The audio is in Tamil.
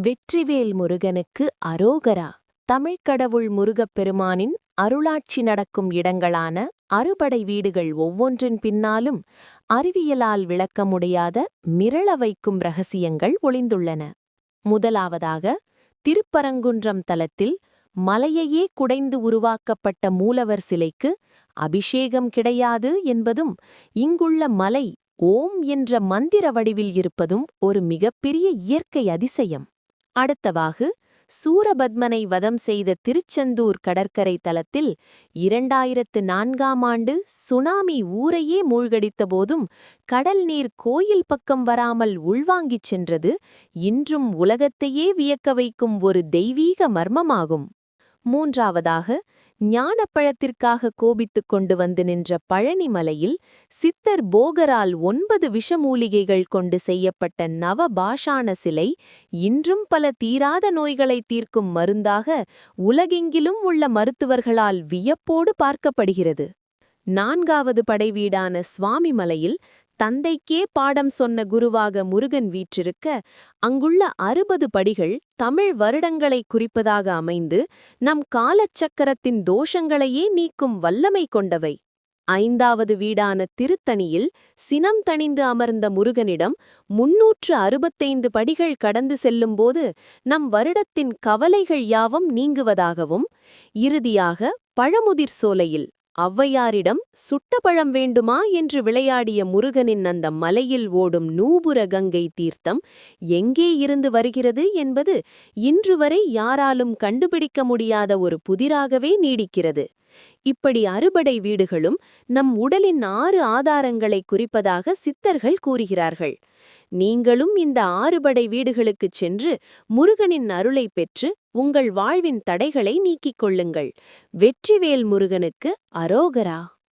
வெற்றிவேல் முருகனுக்கு அரோகரா. தமிழ்க்கடவுள் முருகப்பெருமானின் அருளாட்சி நடக்கும் இடங்களான அறுபடை வீடுகள் ஒவ்வொன்றின் பின்னாலும் அறிவியலால் விளக்க முடியாத மிரள வைக்கும் ரகசியங்கள் ஒளிந்துள்ளன. முதலாவதாக, திருப்பரங்குன்றம் தலத்தில் மலையையே குடைந்து உருவாக்கப்பட்ட மூலவர் சிலைக்கு அபிஷேகம் கிடையாது என்பதும், இங்குள்ள மலை ஓம் என்ற மந்திர வடிவில் இருப்பதும் ஒரு மிகப்பெரிய இயற்கை அதிசயம். அடுத்தவாக, சூரபத்மனை வதம் செய்த திருச்செந்தூர் கடற்கரை தலத்தில் 2004ஆம் ஆண்டு சுனாமி ஊரையே மூழ்கடித்த போதும் கடல் நீர் கோயில் பக்கம் வராமல் உள்வாங்கிச் சென்றது இன்றும் உலகத்தையே வியக்க வைக்கும் ஒரு தெய்வீக மர்மமாகும். மூன்றாவதாக, ஞானப்பழத்திற்காக கோபித்துக் கொண்டு வந்து நின்ற பழனிமலையில் சித்தர் போகரால் 9 விஷமூலிகைகள் கொண்டு செய்யப்பட்ட நவபாஷாண சிலை இன்றும் பல தீராத நோய்களை தீர்க்கும் மருந்தாக உலகெங்கிலும் உள்ள மருத்துவர்களால் வியப்போடு பார்க்கப்படுகிறது. நான்காவது படைவீடான சுவாமிமலையில் தந்தைக்கே பாடம் சொன்ன குருவாக முருகன் வீற்றிருக்க, அங்குள்ள 60 படிகள் தமிழ் வருடங்களை குறிப்பதாக அமைந்து நம் காலச்சக்கரத்தின் தோஷங்களையே நீக்கும் வல்லமை கொண்டவை. ஐந்தாவது வீடான திருத்தணியில் சினம் தணிந்து அமர்ந்த முருகனிடம் 365 படிகள் கடந்து செல்லும்போது நம் வருடத்தின் கவலைகள் யாவும் நீங்குவதாகவும், இறுதியாக பழமுதிர் சோலையில் ஔவையாரிடம் சுட்ட பழம் வேண்டுமா என்று விளையாடிய முருகனின் அந்த மலையில் ஓடும் நூபுர கங்கை தீர்த்தம் எங்கே இருந்து வருகிறது என்பது இன்று வரை யாராலும் கண்டுபிடிக்க முடியாத ஒரு புதிராகவே நீடிக்கிறது. இப்படி அறுபடை வீடுகளும் நம் உடலின் 6 ஆதாரங்களை குறிப்பதாக சித்தர்கள் கூறுகிறார்கள். நீங்களும் இந்த 6 படை வீடுகளுக்குச் சென்று முருகனின் அருளை பெற்று உங்கள் வாழ்வின் தடைகளை நீக்கிக் கொள்ளுங்கள். வெற்றிவேல் முருகனுக்கு அரோகரா.